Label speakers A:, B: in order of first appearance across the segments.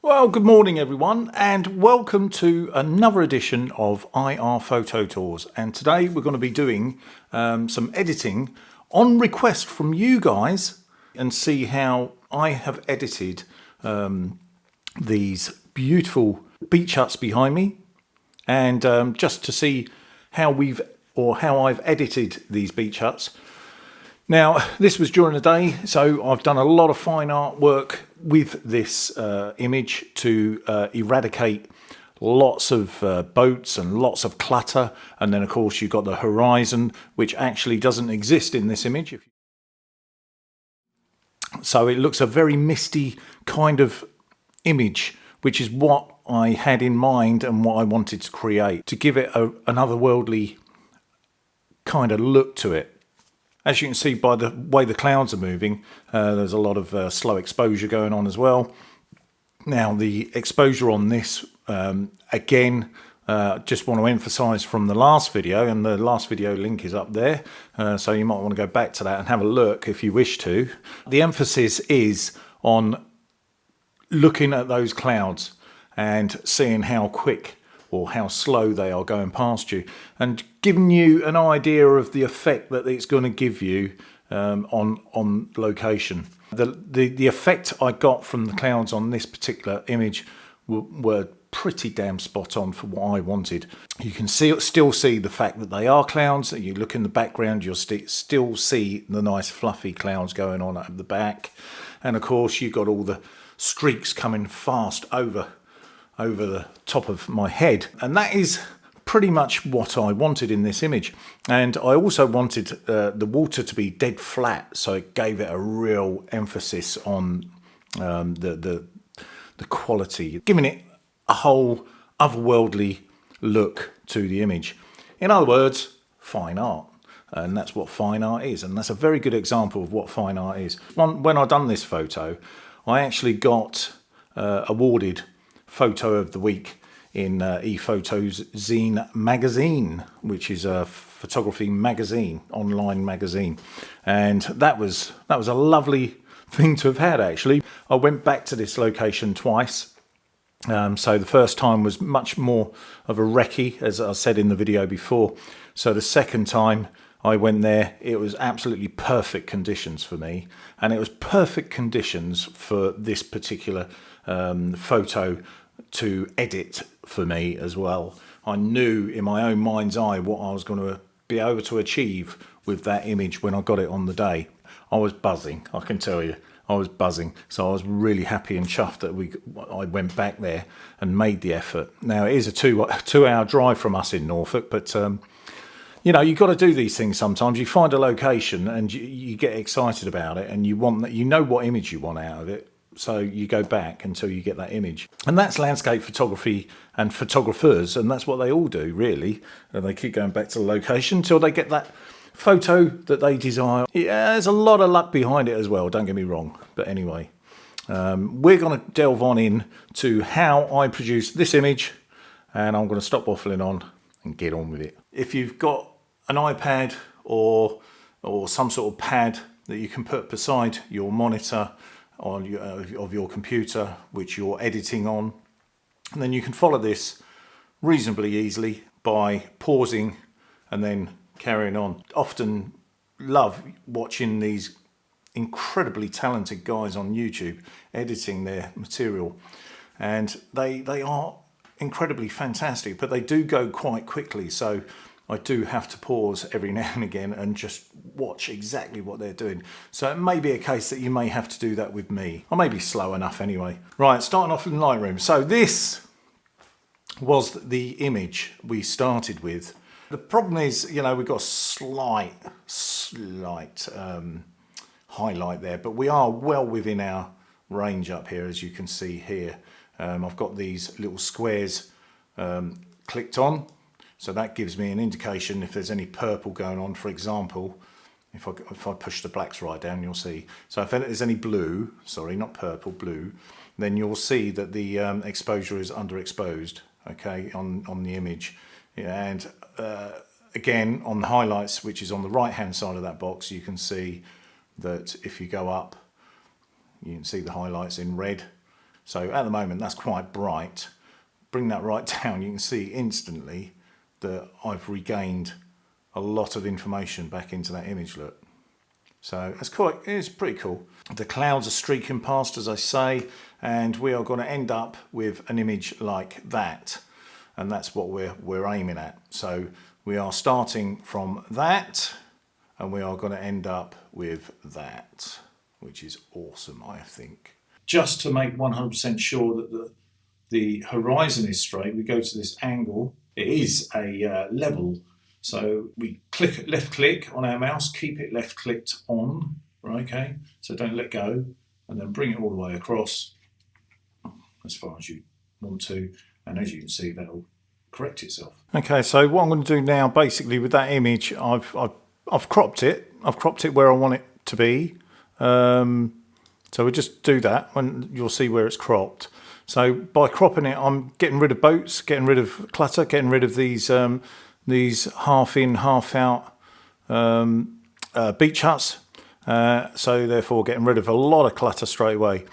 A: Well, good morning everyone, and welcome to another edition of IR Photo Tours. And today we're going to be doing some editing on request from you guys and see how I have edited these beautiful beach huts behind me, and just to see how I've edited these beach huts. Now, this was during the day, so I've done a lot of fine art work with this image to eradicate lots of boats and lots of clutter. And then, of course, you've got the horizon, which actually doesn't exist in this image. So it looks a very misty kind of image, which is what I had in mind and what I wanted to create, to give it an otherworldly kind of look to it. As you can see by the way the clouds are moving, there's a lot of slow exposure going on as well. Now, the exposure on this, again, just want to emphasize from the last video, and the last video link is up there, so you might want to go back to that and have a look if you wish to. The emphasis is on looking at those clouds and seeing how quick or how slow they are going past you, and giving you an idea of the effect that it's going to give you on location. The effect I got from the clouds on this particular image were pretty damn spot on for what I wanted. You can still see the fact that they are clouds. You look in the background, you'll still see the nice fluffy clouds going on at the back, and of course you've got all the streaks coming fast over the top of my head, and that is pretty much what I wanted in this image. And I also wanted the water to be dead flat, so it gave it a real emphasis on the quality, giving it a whole otherworldly look to the image. In other words, fine art. And that's what fine art is, and that's a very good example of what fine art is. When I done this photo, I actually got awarded Photo of the Week in ePhoto's Zine magazine, which is a photography magazine, online magazine, and that was a lovely thing to have had. Actually, I went back to this location twice. So the first time was much more of a recce, as I said in the video before. So the second time I went there, it was absolutely perfect conditions for me, and it was perfect conditions for this particular photo to edit for me as well. I knew in my own mind's eye what I was going to be able to achieve with that image when I got it on the day. I was buzzing, I can tell you. I was buzzing, so I was really happy and chuffed that I went back there and made the effort. Now, it is a two-hour drive from us in Norfolk, but you know, you've got to do these things sometimes. You find a location and you get excited about it, and you know what image you want out of it, so you go back until you get that image. And that's landscape photography and photographers, and that's what they all do, really. And they keep going back to the location until they get that photo that they desire. Yeah, there's a lot of luck behind it as well, don't get me wrong. But anyway, we're going to delve on in to how I produce this image, and I'm going to stop waffling on and get on with it. If you've got an iPad or some sort of pad that you can put beside your monitor of your computer, which you're editing on, and then you can follow this reasonably easily by pausing and then carrying on. Often love watching these incredibly talented guys on YouTube editing their material, and they are incredibly fantastic, but they do go quite quickly, so I do have to pause every now and again and just watch exactly what they're doing. So it may be a case that you may have to do that with me. I may be slow enough anyway. Right, starting off in Lightroom. So this was the image we started with. The problem is, you know, we've got a slight highlight there, but we are well within our range up here, as you can see here. I've got these little squares clicked on, so that gives me an indication if there's any purple going on. For example, if I push the blacks right down, you'll see. So if there's any blue, sorry, not purple, blue, then you'll see that the exposure is underexposed, okay, on the image. Yeah, and again, on the highlights, which is on the right hand side of that box, you can see that if you go up, you can see the highlights in red. So at the moment that's quite bright. Bring that right down, you can see instantly that I've regained a lot of information back into that image look. So it's pretty cool. The clouds are streaking past, as I say, and we are going to end up with an image like that. And that's what we're aiming at. So we are starting from that, and we are going to end up with that, which is awesome, I think. Just to make 100% sure that the horizon is straight, we go to this angle. It is a level. So we left click on our mouse, keep it left clicked on, right, okay? So don't let go, and then bring it all the way across as far as you want to. And as you can see, that'll correct itself. Okay, so what I'm going to do now, basically with that image, I've cropped it. I've cropped it where I want it to be. So we'll just do that, and you'll see where it's cropped. So by cropping it, I'm getting rid of boats, getting rid of clutter, getting rid of these half in, half out beach huts. So therefore getting rid of a lot of clutter straight away.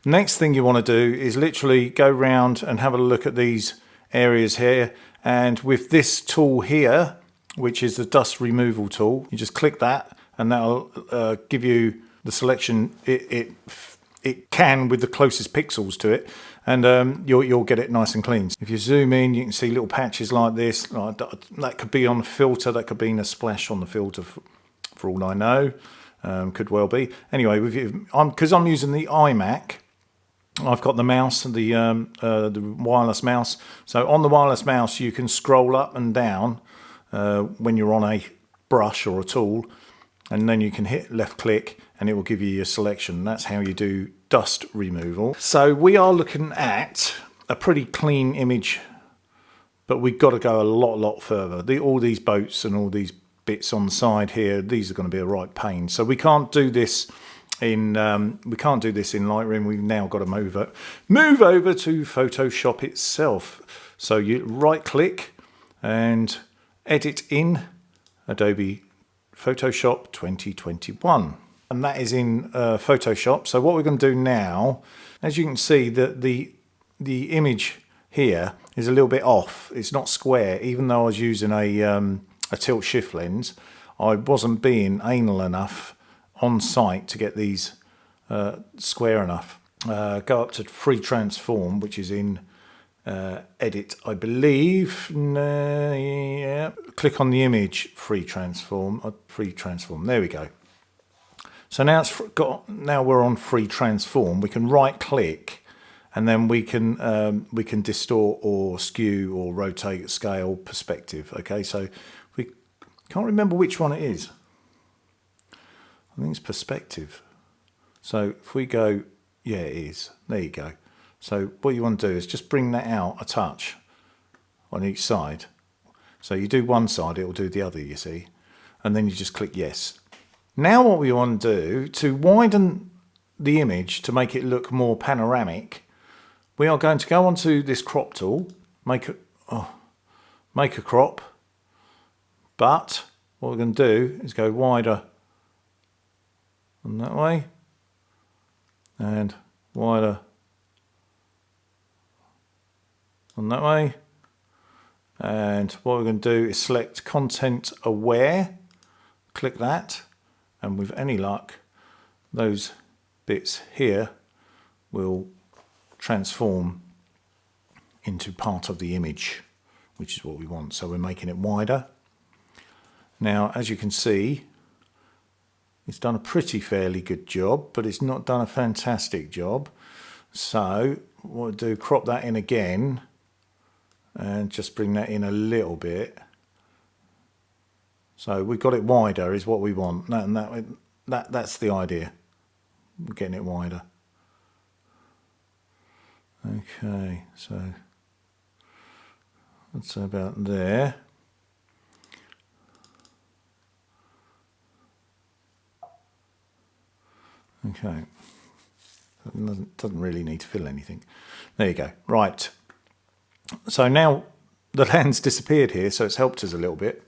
A: Next thing you want to do is literally go round and have a look at these areas here. And with this tool here, which is the dust removal tool, you just click that and that'll give you the selection it can with the closest pixels to it, and you'll get it nice and clean. If you zoom in, you can see little patches like this. That could be on a filter, that could be in a splash on the filter for all I know. Could well be. Anyway, because I'm using the iMac, I've got the mouse, the wireless mouse. So on the wireless mouse, you can scroll up and down when you're on a brush or a tool, and then you can hit left click and it will give you your selection. That's how you do dust removal. So we are looking at a pretty clean image, but we've got to go a lot further. All these boats and all these bits on the side here, these are going to be a right pain. So we can't do this in Lightroom. We've now got to move over to Photoshop itself. So you right click and edit in Adobe Photoshop 2021, and that is in Photoshop. So what we're going to do now, as you can see, that the image here is a little bit off. It's not square, even though I was using a tilt shift lens. I wasn't being anal enough on site to get these square enough. Go up to free transform, which is in edit, I believe. Yeah. Click on the image, free transform. There we go. So now now we're on free transform. We can right click, and then we can distort or skew or rotate, scale, perspective. Okay, so we can't remember which one it is. I think it's perspective. So if we go, yeah, it is. There you go. So what you want to do is just bring that out a touch on each side. So you do one side, it will do the other, you see. And then you just click yes. Now what we want to do, to widen the image to make it look more panoramic, we are going to go onto this crop tool, make a crop, but what we're going to do is go wider on that way, and wider on that way. And what we're going to do is select content aware, click that, and with any luck those bits here will transform into part of the image, which is what we want. So we're making it wider. Now as you can see, it's done a fairly good job, but it's not done a fantastic job. So what we'll do, crop that in again and just bring that in a little bit. So we've got it wider is what we want. That's the idea. We're getting it wider. Okay, so that's about there. Okay, doesn't really need to fill anything. There you go. Right. So now the land's disappeared here, so it's helped us a little bit.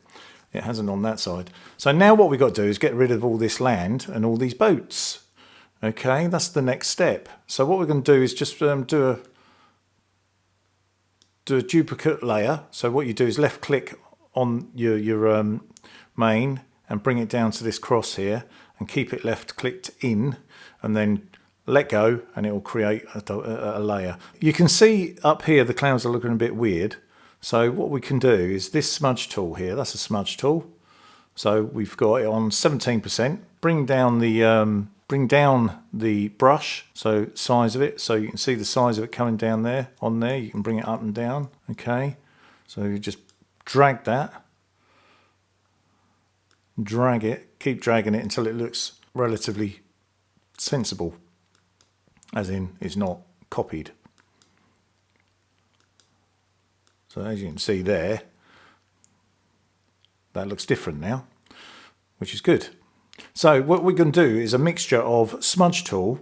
A: It hasn't on that side. So now what we've got to do is get rid of all this land and all these boats. Okay, that's the next step. So what we're going to do is just do a duplicate layer. So what you do is left click on your main and bring it down to this cross here and keep it left clicked in, and then let go and it will create a layer. You can see up here the clouds are looking a bit weird. So what we can do is this smudge tool here, that's a smudge tool. So we've got it on 17%. Bring down the brush, so size of it, so you can see the size of it coming down there. On there, you can bring it up and down. Okay, so you just drag that, drag it, keep dragging it until it looks relatively sensible, as in it's not copied. So as you can see there, that looks different now, which is good. So what we're going to do is a mixture of Smudge Tool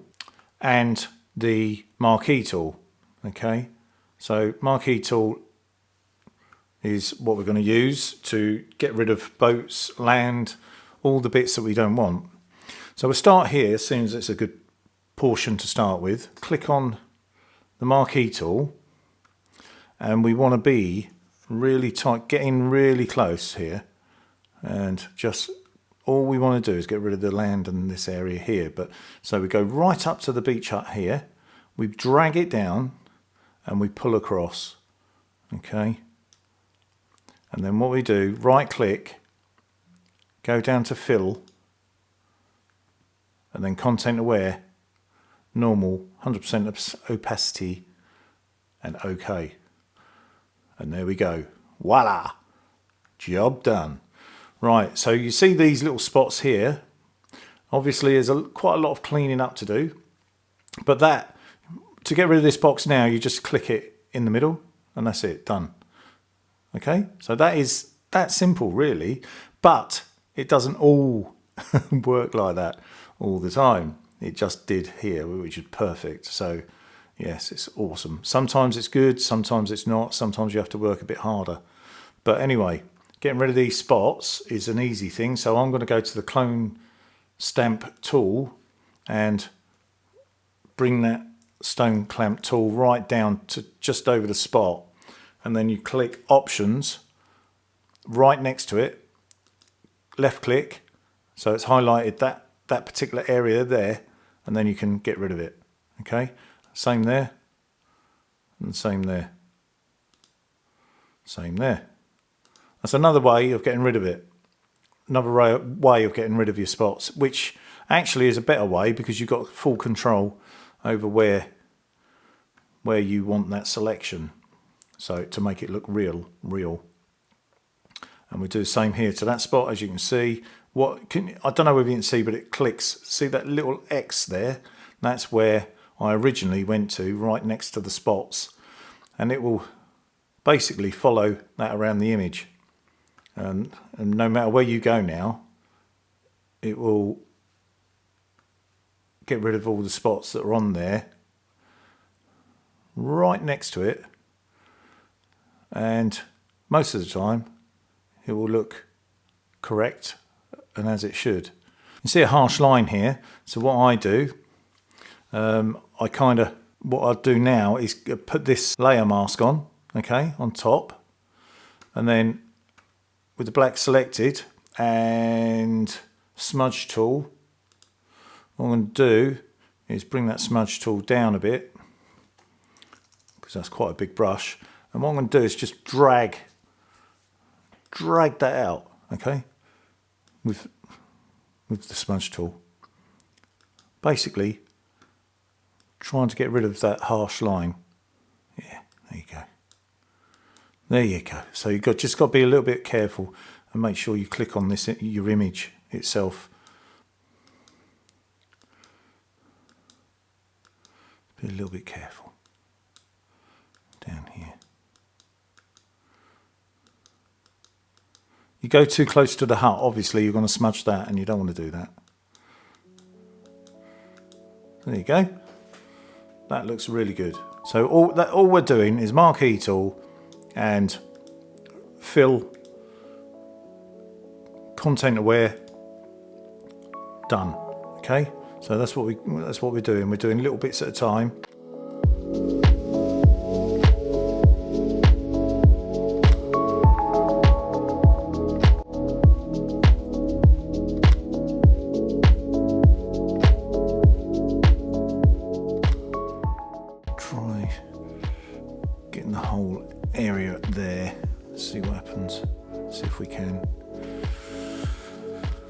A: and the Marquee Tool. Okay, so Marquee Tool is what we're going to use to get rid of boats, land, all the bits that we don't want. So we'll start here as soon as it's a good portion to start with. Click on the Marquee Tool, and we want to be really tight, getting really close here, and just all we want to do is get rid of the land in this area here. But so we go right up to the beach hut here, we drag it down and we pull across. Okay, and then what we do, right click, go down to fill, and then content aware, normal, 100% opacity, and OK. And there we go. Voila! Job done. Right, so you see these little spots here. Obviously there's quite a lot of cleaning up to do. But to get rid of this box now, you just click it in the middle and that's it, done. Okay, so that's simple really. But it doesn't all work like that all the time. It just did here, which is perfect. So yes, it's awesome. Sometimes it's good, sometimes it's not. Sometimes you have to work a bit harder. But anyway, getting rid of these spots is an easy thing. So I'm going to go to the clone stamp tool and bring that stone clamp tool right down to just over the spot. And then you click options right next to it, left click. So it's highlighted that particular area there, and then you can get rid of it. Okay, same there, and same there, same there. That's another way of getting rid of it. Another way of getting rid of your spots, which actually is a better way because you've got full control over where you want that selection. So to make it look real. And we do the same here to that spot, as you can see. I don't know whether you can see, but it clicks. See that little X there? That's where I originally went to, right next to the spots. And it will basically follow that around the image. And no matter where you go now, it will get rid of all the spots that are on there right next to it, and most of the time it will look correct and as it should. You see a harsh line here, so what I do, what I'll do now is put this layer mask on, okay, on top, and then with the black selected and Smudge Tool, what I'm going to do is bring that Smudge Tool down a bit, because that's quite a big brush, and what I'm going to do is just drag that out, okay, with the Smudge Tool, basically trying to get rid of that harsh line. Yeah, there you go. There you go. So you've just got to be a little bit careful and make sure you click on this, your image itself. Be a little bit careful down here. You go too close to the hut, obviously you're going to smudge that, and you don't want to do that. There you go. That looks really good. So all we're doing is Marquee Tool and fill, content aware, done. Okay, So that's what we're doing. We're doing little bits at a time. Try getting the whole area there. See what happens. See if we can.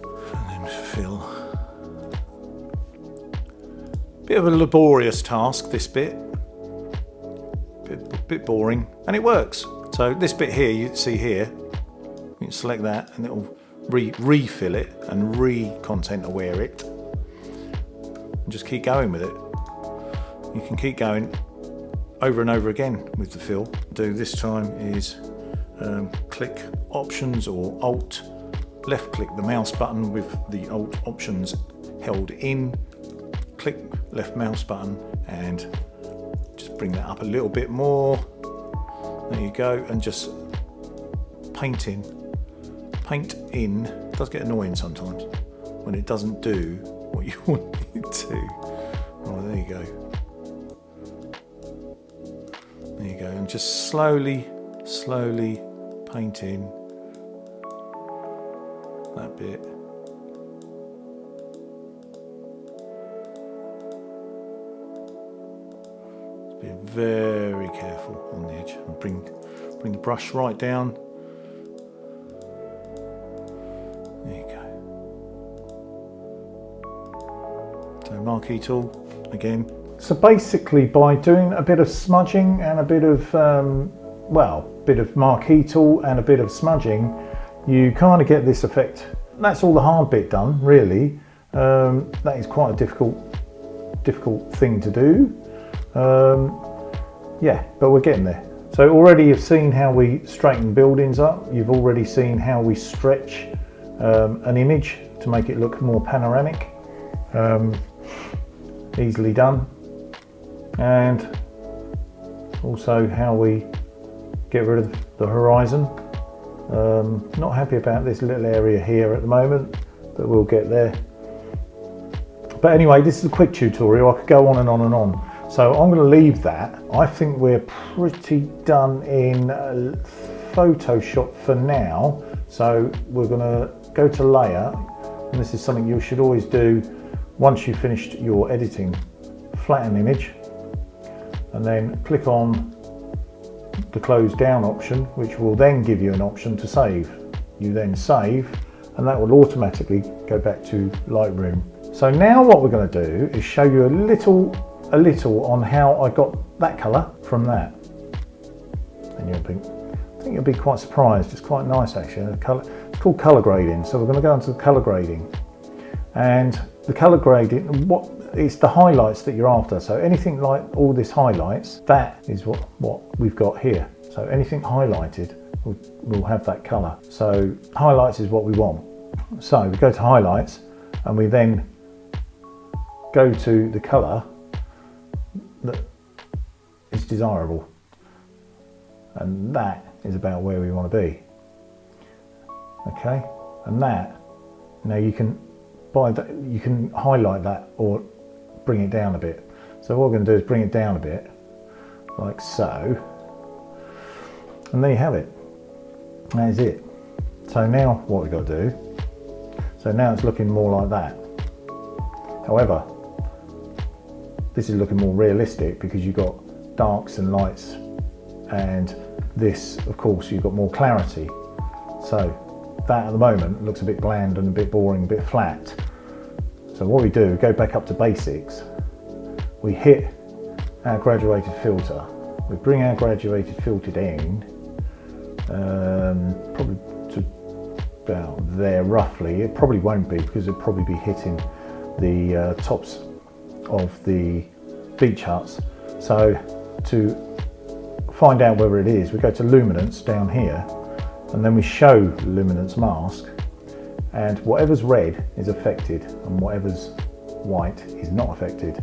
A: And then fill. Bit of a laborious task, this bit. Bit boring, and it works. So this bit here, you see here, you can select that and it'll refill it and re-content aware it. And just keep going with it. You can keep going over and over again with the fill. Do this time is click Options or Alt, left click the mouse button with the Alt options held in, click left mouse button and just bring that up a little bit more. There you go, and just paint in. It does get annoying sometimes when it doesn't do what you want it to. Oh, there you go. There you go, and just slowly paint in that bit. Just be very careful on the edge and bring the brush right down. There you go. So Marquee Tool again. So basically, by doing a bit of smudging and a bit of bit of Marquee Tool and a bit of smudging, you kind of get this effect. That's all the hard bit done, really. That is quite a difficult thing to do. Yeah, but we're getting there. So already you've seen how we straighten buildings up. You've already seen how we stretch an image to make it look more panoramic. Easily done. And also how we get rid of the horizon. Not happy about this little area here at the moment, but we'll get there. But anyway, this is a quick tutorial. I could go on and on and on. So I'm going to leave that. I think we're pretty done in Photoshop for now. So we're going to go to layer, and this is something you should always do once you've finished your editing. Flatten image, and then click on the close down option, which will then give you an option to save. You then save, and that will automatically go back to Lightroom. So now what we're going to do is show you a little on how I got that colour from that. And I think you'll be quite surprised. It's quite nice actually. It's called colour grading. So we're going to go into the colour grading, and the colour grading, it's the highlights that you're after. So anything like all this highlights, that is what we've got here. So anything highlighted will have that colour. So highlights is what we want. So we go to highlights, and we then go to the colour that is desirable, and that is about where we want to be. Okay, and that, now you can highlight that or bring it down a bit. So what we're going to do is bring it down a bit, like so, and there you have it. That is it. So now what we've got to do, so now it's looking more like that. However, this is looking more realistic because you've got darks and lights, and this, of course, you've got more clarity. So that at the moment looks a bit bland and a bit boring, a bit flat. So what we do, go back up to basics, we hit our graduated filter, we bring our graduated filter in, probably to about there roughly. It probably won't be because it'll probably be hitting the tops of the beach huts. So to find out whether it is, we go to luminance down here, and then we show luminance mask, and whatever's red is affected and whatever's white is not affected.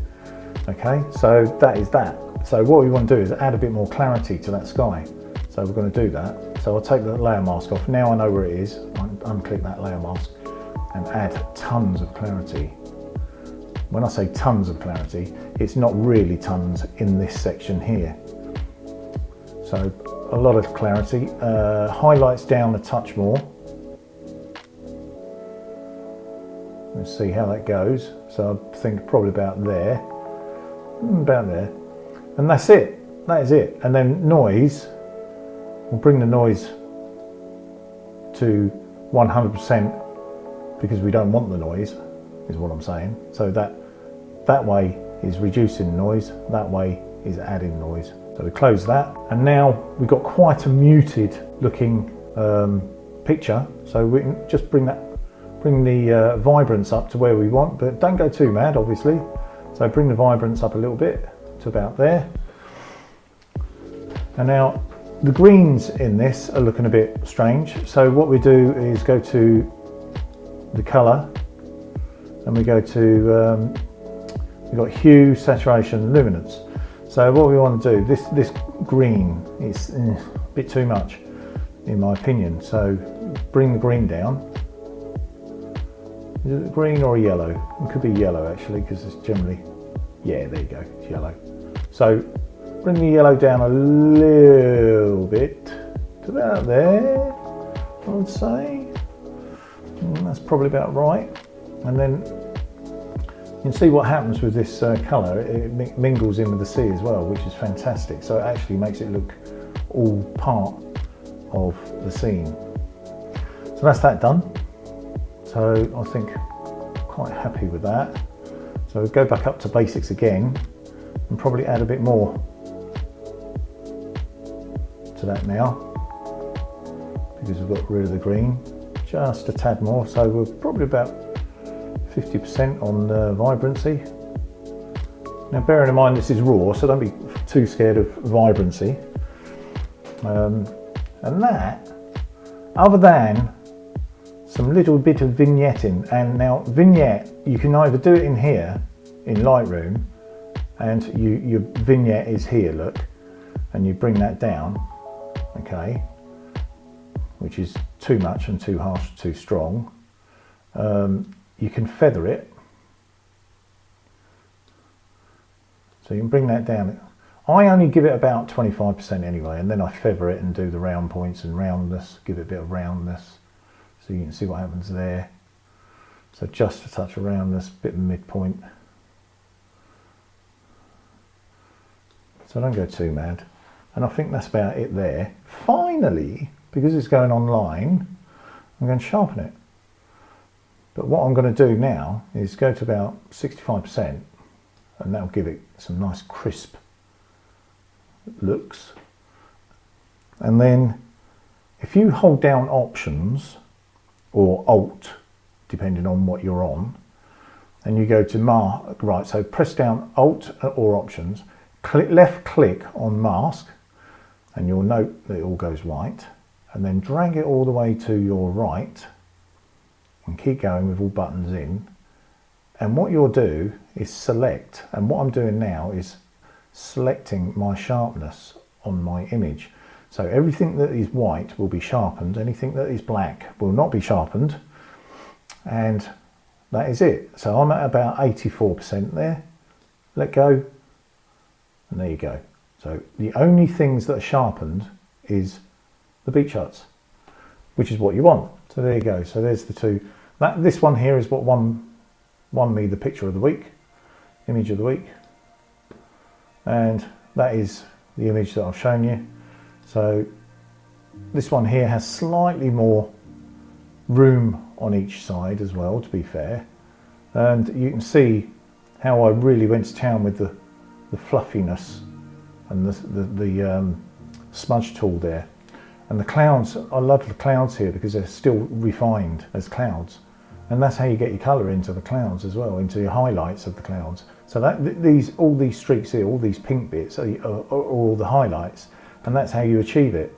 A: Okay, so that is that. So what we want to do is add a bit more clarity to that sky. So we're going to do that. So I'll take the layer mask off. Now I know where it is. Unclick that layer mask and add tons of clarity. when I say tons of clarity, it's not really tons in this section here. So a lot of clarity, highlights down a touch more. Let's see how that goes. So I think probably about there, and that's it. That is it. And then noise, we'll bring the noise to 100% because we don't want the noise, is what I'm saying. So that way is reducing noise, that way is adding noise. So we close that, and now we've got quite a muted looking picture. So we can just bring the vibrance up to where we want, but don't go too mad, obviously. So bring the vibrance up a little bit to about there. And now the greens in this are looking a bit strange. So what we do is go to the color, and we go to we've got hue, saturation, luminance. So what we want to do, this green is a bit too much in my opinion. So bring the green down. Is it green or a yellow? It could be yellow actually, because it's generally, yeah, there you go, it's yellow. So bring the yellow down a little bit to about there, I would say. That's probably about right. And then you can see what happens with this colour. It mingles in with the sea as well, which is fantastic. So it actually makes it look all part of the scene. So that's that done. So I think quite happy with that. So go back up to basics again and probably add a bit more to that now, because we've got rid of the green, just a tad more. So we're probably about 50% on vibrancy. Now bearing in mind this is raw, so don't be too scared of vibrancy. And that, other than some little bit of vignetting, and now vignette, you can either do it in here, in Lightroom, and your vignette is here, look, and you bring that down, okay, which is too much and too harsh, too strong. You can feather it, so you can bring that down. I only give it about 25% anyway, and then I feather it and do the round points and roundness, give it a bit of roundness, so you can see what happens there. So just a touch of roundness, bit of midpoint. So don't go too mad. And I think that's about it there. Finally, because it's going online, I'm going to sharpen it. But what I'm going to do now is go to about 65%, and that'll give it some nice crisp looks. And then if you hold down Options or Alt, depending on what you're on, and you go to Mask, right, so press down Alt or Options, left click on Mask, and you'll note that it all goes white, and then drag it all the way to your right, and keep going with all buttons in. And what you'll do is select, and what I'm doing now is selecting my sharpness on my image. So everything that is white will be sharpened, anything that is black will not be sharpened, and that is it. So I'm at about 84% there. Let go, and there you go. So the only things that are sharpened is the beach huts, which is what you want. So there you go. So there's the two. This one here is what won me the picture of the week, image of the week, and that is the image that I've shown you. So this one here has slightly more room on each side as well, to be fair, and you can see how I really went to town with the fluffiness and the smudge tool there. And the clouds, I love the clouds here because they're still refined as clouds, and that's how you get your colour into the clouds as well, into your highlights of the clouds. So that all these streaks here, all these pink bits are all the highlights, and that's how you achieve it.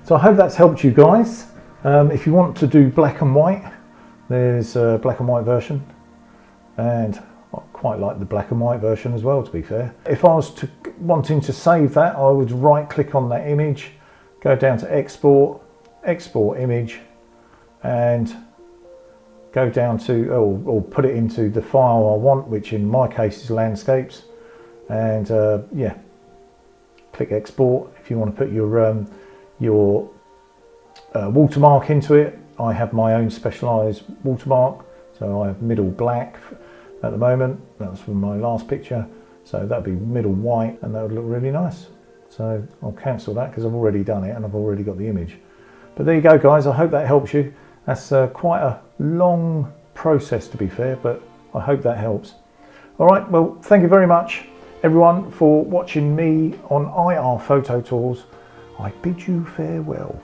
A: So I hope that's helped you guys. If you want to do black and white, there's a black and white version, and I quite like the black and white version as well, to be fair. If I was wanting to save that, I would right click on that image, go down to export, export image, and go down to, or put it into the file I want, which in my case is landscapes, and yeah, click export. If you want to put your watermark into it, I have my own specialized watermark, so I have middle black at the moment. That was from my last picture, so that'd be middle white, and that would look really nice. So I'll cancel that because I've already done it and I've already got the image. But there you go, guys. I hope that helps you. That's quite a long process, to be fair, but I hope that helps. All right, well, thank you very much, everyone, for watching me on IR Photo Tools. I bid you farewell.